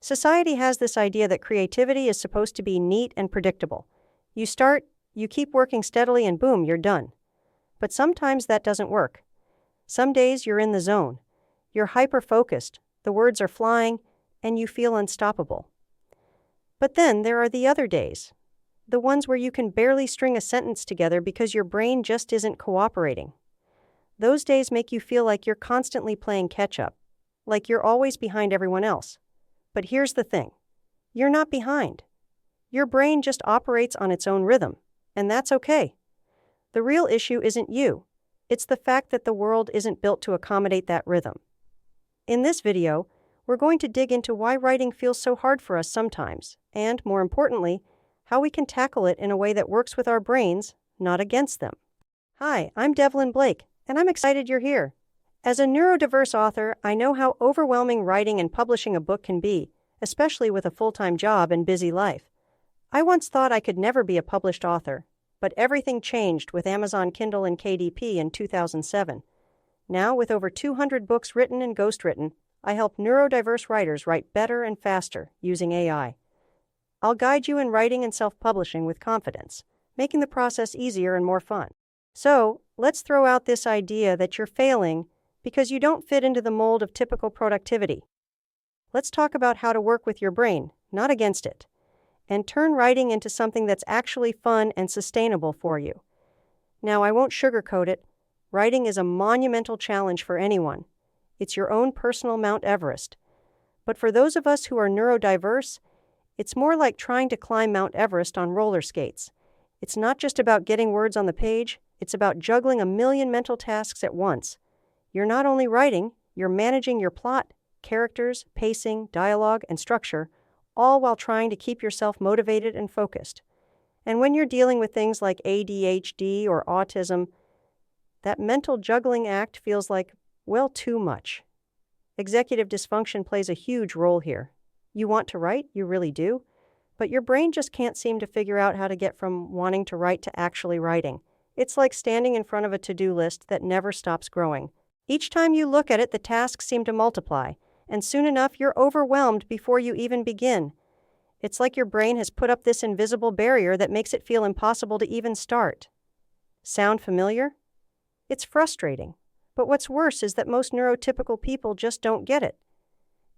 Society has this idea that creativity is supposed to be neat and predictable. You start, you keep working steadily, and boom, you're done. But sometimes that doesn't work. Some days you're in the zone. You're hyper-focused, the words are flying, and you feel unstoppable. But then there are the other days, the ones where you can barely string a sentence together because your brain just isn't cooperating. Those days make you feel like you're constantly playing catch-up, like you're always behind everyone else. But here's the thing. You're not behind. Your brain just operates on its own rhythm, and that's okay. The real issue isn't you. It's the fact that the world isn't built to accommodate that rhythm. In this video, we're going to dig into why writing feels so hard for us sometimes, and, more importantly, how we can tackle it in a way that works with our brains, not against them. Hi, I'm Devlin Blake, and I'm excited you're here. As a neurodiverse author, I know how overwhelming writing and publishing a book can be, especially with a full-time job and busy life. I once thought I could never be a published author, but everything changed with Amazon Kindle and KDP in 2007. Now, with over 200 books written and ghostwritten, I help neurodiverse writers write better and faster using AI. I'll guide you in writing and self-publishing with confidence, making the process easier and more fun. So, let's throw out this idea that you're failing because you don't fit into the mold of typical productivity. Let's talk about how to work with your brain, not against it, and turn writing into something that's actually fun and sustainable for you. Now, I won't sugarcoat it. Writing is a monumental challenge for anyone. It's your own personal Mount Everest. But for those of us who are neurodiverse, it's more like trying to climb Mount Everest on roller skates. It's not just about getting words on the page, it's about juggling a million mental tasks at once. You're not only writing, you're managing your plot, characters, pacing, dialogue, and structure, all while trying to keep yourself motivated and focused. And when you're dealing with things like ADHD or autism, that mental juggling act feels like, well, too much. Executive dysfunction plays a huge role here. You want to write, you really do, but your brain just can't seem to figure out how to get from wanting to write to actually writing. It's like standing in front of a to-do list that never stops growing. Each time you look at it, the tasks seem to multiply, and soon enough you're overwhelmed before you even begin. It's like your brain has put up this invisible barrier that makes it feel impossible to even start. Sound familiar? It's frustrating, but what's worse is that most neurotypical people just don't get it.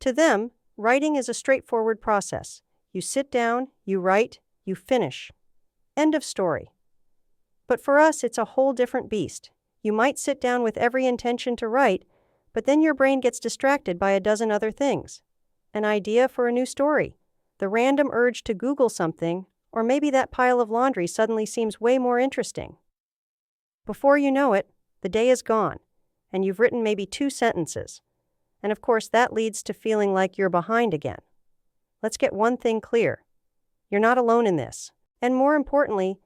To them, writing is a straightforward process. You sit down, you write, you finish. End of story. But for us, it's a whole different beast. You might sit down with every intention to write, but then your brain gets distracted by a dozen other things. An idea for a new story, the random urge to Google something, or maybe that pile of laundry suddenly seems way more interesting. Before you know it, the day is gone, and you've written maybe 2 sentences. And of course, that leads to feeling like you're behind again. Let's get one thing clear. You're not alone in this. And more importantly,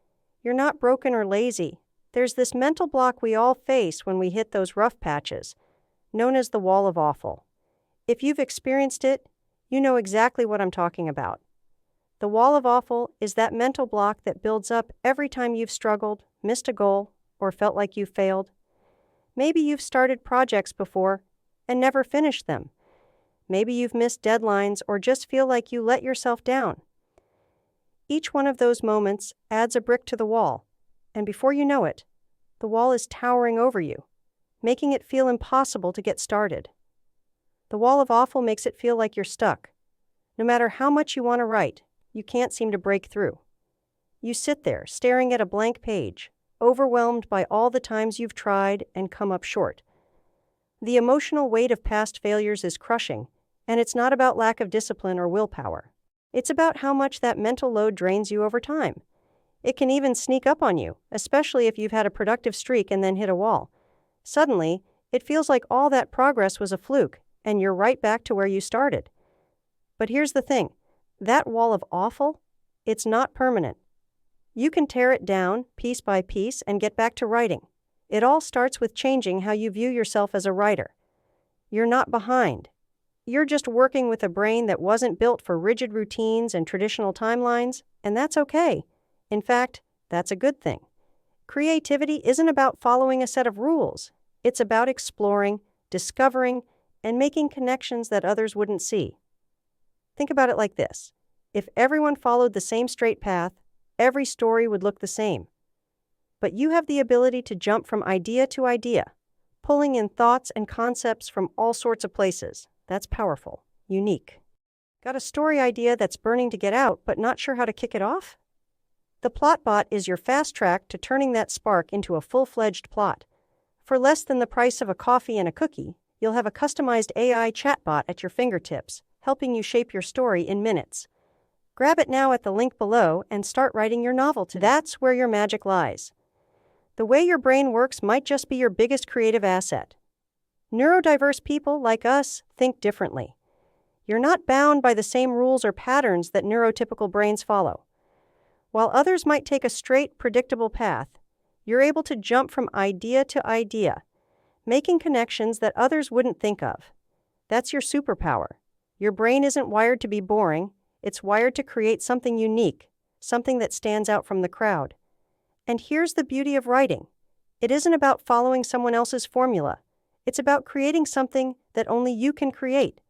you're not broken or lazy. There's this mental block we all face when we hit those rough patches, known as the wall of awful. If you've experienced it, you know exactly what I'm talking about. The wall of awful is that mental block that builds up every time you've struggled, missed a goal, or felt like you failed. Maybe you've started projects before and never finished them. Maybe you've missed deadlines or just feel like you let yourself down. Each one of those moments adds a brick to the wall, and before you know it, the wall is towering over you, making it feel impossible to get started. The wall of awful makes it feel like you're stuck. No matter how much you want to write, you can't seem to break through. You sit there, staring at a blank page, overwhelmed by all the times you've tried and come up short. The emotional weight of past failures is crushing, and it's not about lack of discipline or willpower. It's about how much that mental load drains you over time. It can even sneak up on you, especially if you've had a productive streak and then hit a wall. Suddenly, it feels like all that progress was a fluke, and you're right back to where you started. But here's the thing. That wall of awful, it's not permanent. You can tear it down, piece by piece, and get back to writing. It all starts with changing how you view yourself as a writer. You're not behind. You're just working with a brain that wasn't built for rigid routines and traditional timelines, and that's okay. In fact, that's a good thing. Creativity isn't about following a set of rules. It's about exploring, discovering, and making connections that others wouldn't see. Think about it like this. If everyone followed the same straight path, every story would look the same. But you have the ability to jump from idea to idea, pulling in thoughts and concepts from all sorts of places. That's powerful, unique. Got a story idea that's burning to get out, but not sure how to kick it off? The Plotbot is your fast track to turning that spark into a full-fledged plot. For less than the price of a coffee and a cookie, you'll have a customized AI chatbot at your fingertips, helping you shape your story in minutes. Grab it now at the link below and start writing your novel today. That's where your magic lies. The way your brain works might just be your biggest creative asset. Neurodiverse people like us think differently. You're not bound by the same rules or patterns that neurotypical brains follow. While others might take a straight, predictable path, you're able to jump from idea to idea, making connections that others wouldn't think of. That's your superpower. Your brain isn't wired to be boring, it's wired to create something unique, something that stands out from the crowd. And here's the beauty of writing. It isn't about following someone else's formula. It's about creating something that only you can create.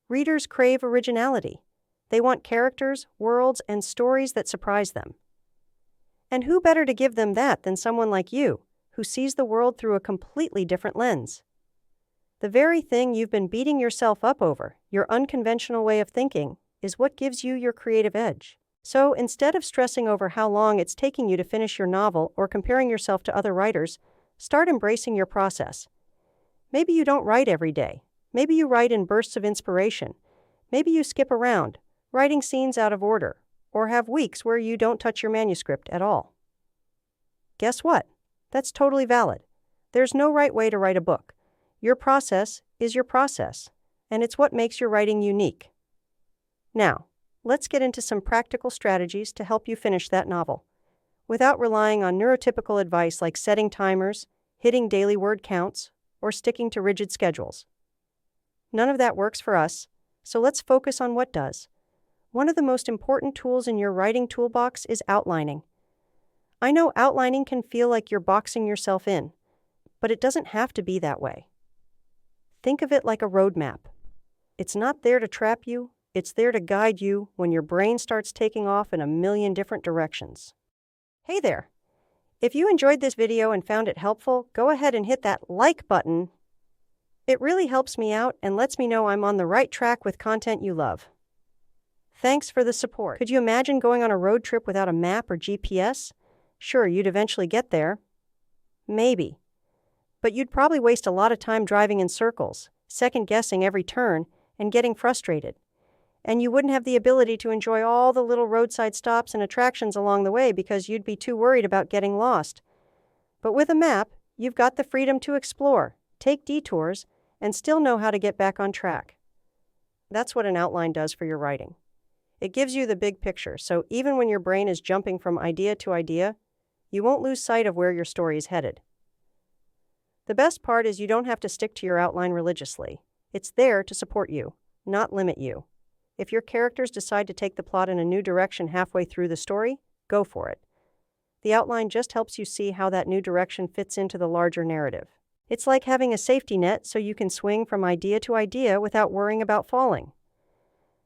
Readers crave originality. They want characters, worlds, and stories that surprise them. And who better to give them that than someone like you, who sees the world through a completely different lens? The very thing you've been beating yourself up over, your unconventional way of thinking, is what gives you your creative edge. So instead of stressing over how long it's taking you to finish your novel or comparing yourself to other writers, start embracing your process. Maybe you don't write every day. Maybe you write in bursts of inspiration. Maybe you skip around, writing scenes out of order, or have weeks where you don't touch your manuscript at all. Guess what? That's totally valid. There's no right way to write a book. Your process is your process, and it's what makes your writing unique. Now, let's get into some practical strategies to help you finish that novel, without relying on neurotypical advice like setting timers, hitting daily word counts, or sticking to rigid schedules. None of that works for us, so let's focus on what does. One of the most important tools in your writing toolbox is outlining. I know outlining can feel like you're boxing yourself in, but it doesn't have to be that way. Think of it like a roadmap. It's not there to trap you, it's there to guide you when your brain starts taking off in a million different directions. Hey there! If you enjoyed this video and found it helpful, go ahead and hit that like button. It really helps me out and lets me know I'm on the right track with content you love. Thanks for the support. Could you imagine going on a road trip without a map or GPS? Sure, you'd eventually get there. Maybe. But you'd probably waste a lot of time driving in circles, second-guessing every turn, and getting frustrated. And you wouldn't have the ability to enjoy all the little roadside stops and attractions along the way because you'd be too worried about getting lost. But with a map, you've got the freedom to explore, take detours, and still know how to get back on track. That's what an outline does for your writing. It gives you the big picture, so even when your brain is jumping from idea to idea, you won't lose sight of where your story is headed. The best part is you don't have to stick to your outline religiously. It's there to support you, not limit you. If your characters decide to take the plot in a new direction halfway through the story, go for it. The outline just helps you see how that new direction fits into the larger narrative. It's like having a safety net so you can swing from idea to idea without worrying about falling.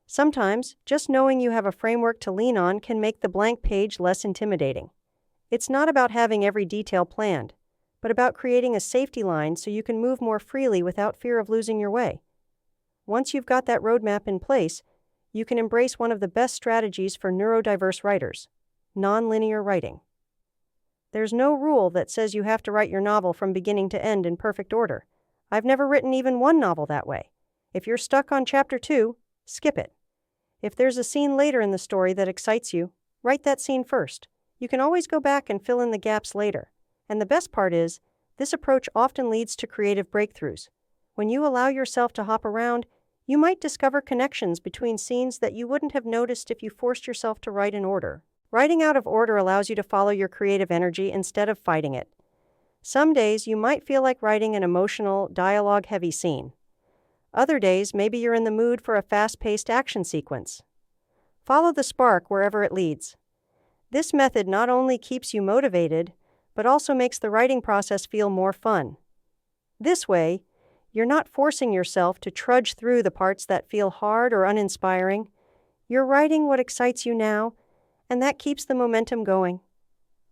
Sometimes, just knowing you have a framework to lean on can make the blank page less intimidating. It's not about having every detail planned, but about creating a safety line so you can move more freely without fear of losing your way. Once you've got that roadmap in place, you can embrace one of the best strategies for neurodiverse writers: nonlinear writing. There's no rule that says you have to write your novel from beginning to end in perfect order. I've never written even one novel that way. If you're stuck on chapter 2, skip it. If there's a scene later in the story that excites you, write that scene first. You can always go back and fill in the gaps later. And the best part is, this approach often leads to creative breakthroughs. When you allow yourself to hop around, you might discover connections between scenes that you wouldn't have noticed if you forced yourself to write in order. Writing out of order allows you to follow your creative energy instead of fighting it. Some days you might feel like writing an emotional, dialogue-heavy scene. Other days, maybe you're in the mood for a fast-paced action sequence. Follow the spark wherever it leads. This method not only keeps you motivated, but also makes the writing process feel more fun. This way, You're not forcing yourself to trudge through the parts that feel hard or uninspiring. You're writing what excites you now, and that keeps the momentum going.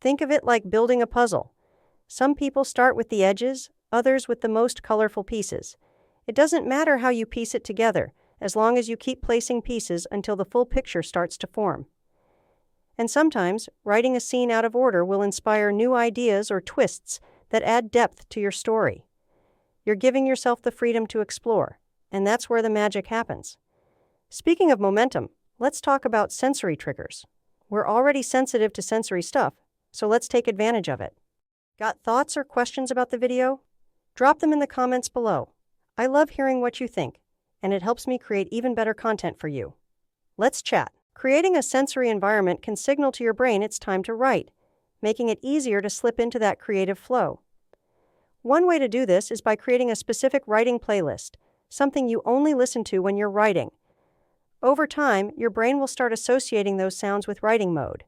Think of it like building a puzzle. Some people start with the edges, others with the most colorful pieces. It doesn't matter how you piece it together, as long as you keep placing pieces until the full picture starts to form. And sometimes, writing a scene out of order will inspire new ideas or twists that add depth to your story. You're giving yourself the freedom to explore, and that's where the magic happens. Speaking of momentum, let's talk about sensory triggers. We're already sensitive to sensory stuff, so let's take advantage of it. Got thoughts or questions about the video? Drop them in the comments below. I love hearing what you think, and it helps me create even better content for you. Let's chat. Creating a sensory environment can signal to your brain it's time to write, making it easier to slip into that creative flow. One way to do this is by creating a specific writing playlist, something you only listen to when you're writing. Over time, your brain will start associating those sounds with writing mode.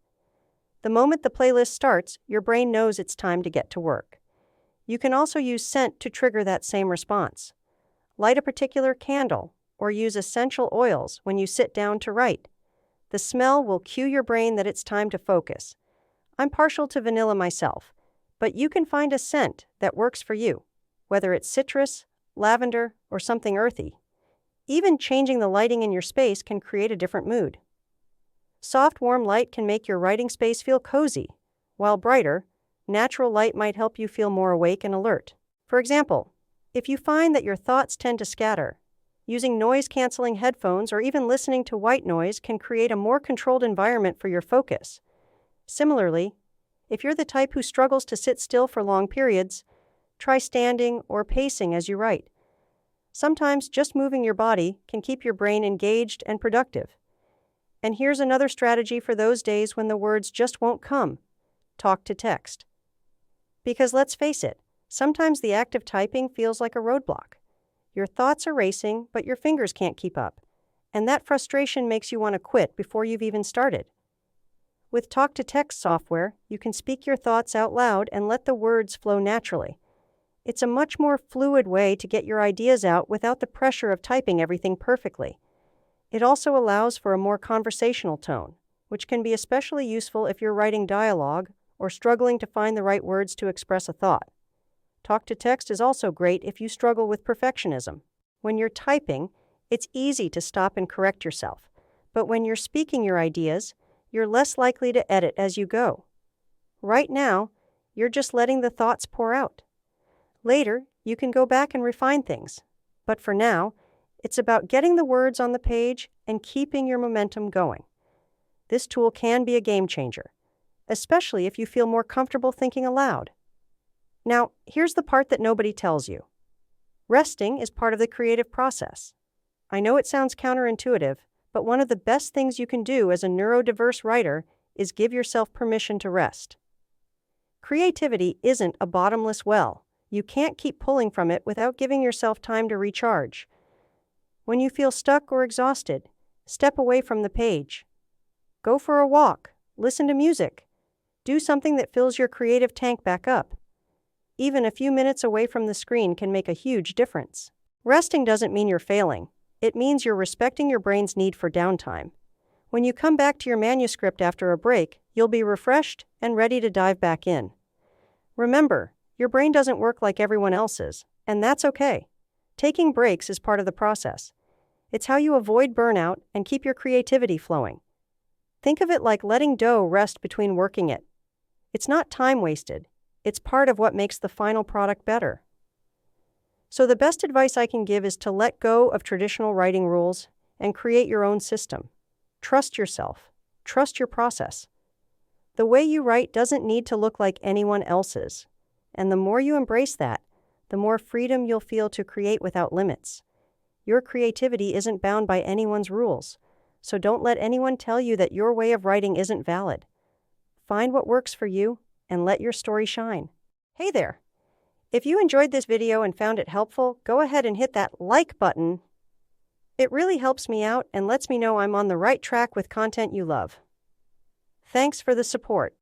The moment the playlist starts, your brain knows it's time to get to work. You can also use scent to trigger that same response. Light a particular candle or use essential oils when you sit down to write. The smell will cue your brain that it's time to focus. I'm partial to vanilla myself, but you can find a scent that works for you, whether it's citrus, lavender, or something earthy. Even changing the lighting in your space can create a different mood. Soft, warm light can make your writing space feel cozy, while brighter, natural light might help you feel more awake and alert. For example, if you find that your thoughts tend to scatter, using noise-canceling headphones or even listening to white noise can create a more controlled environment for your focus. Similarly, if you're the type who struggles to sit still for long periods, try standing or pacing as you write. Sometimes just moving your body can keep your brain engaged and productive. And here's another strategy for those days when the words just won't come. Talk to text. Because let's face it, sometimes the act of typing feels like a roadblock. Your thoughts are racing, but your fingers can't keep up. And that frustration makes you want to quit before you've even started. With talk-to-text software, you can speak your thoughts out loud and let the words flow naturally. It's a much more fluid way to get your ideas out without the pressure of typing everything perfectly. It also allows for a more conversational tone, which can be especially useful if you're writing dialogue or struggling to find the right words to express a thought. Talk-to-text is also great if you struggle with perfectionism. When you're typing, it's easy to stop and correct yourself, but when you're speaking your ideas, you're less likely to edit as you go. Right now, you're just letting the thoughts pour out. Later, you can go back and refine things. But for now, it's about getting the words on the page and keeping your momentum going. This tool can be a game changer, especially if you feel more comfortable thinking aloud. Now, here's the part that nobody tells you. Resting is part of the creative process. I know it sounds counterintuitive, but one of the best things you can do as a neurodiverse writer is give yourself permission to rest. Creativity isn't a bottomless well. You can't keep pulling from it without giving yourself time to recharge. When you feel stuck or exhausted, step away from the page. Go for a walk, listen to music. Do something that fills your creative tank back up. Even a few minutes away from the screen can make a huge difference. Resting doesn't mean you're failing. It means you're respecting your brain's need for downtime. When you come back to your manuscript after a break, you'll be refreshed and ready to dive back in. Remember, your brain doesn't work like everyone else's, and that's okay. Taking breaks is part of the process. It's how you avoid burnout and keep your creativity flowing. Think of it like letting dough rest between working it. It's not time wasted. It's part of what makes the final product better. So the best advice I can give is to let go of traditional writing rules and create your own system. Trust yourself. Trust your process. The way you write doesn't need to look like anyone else's. And the more you embrace that, the more freedom you'll feel to create without limits. Your creativity isn't bound by anyone's rules, so don't let anyone tell you that your way of writing isn't valid. Find what works for you and let your story shine. Hey there! If you enjoyed this video and found it helpful, go ahead and hit that like button. It really helps me out and lets me know I'm on the right track with content you love. Thanks for the support.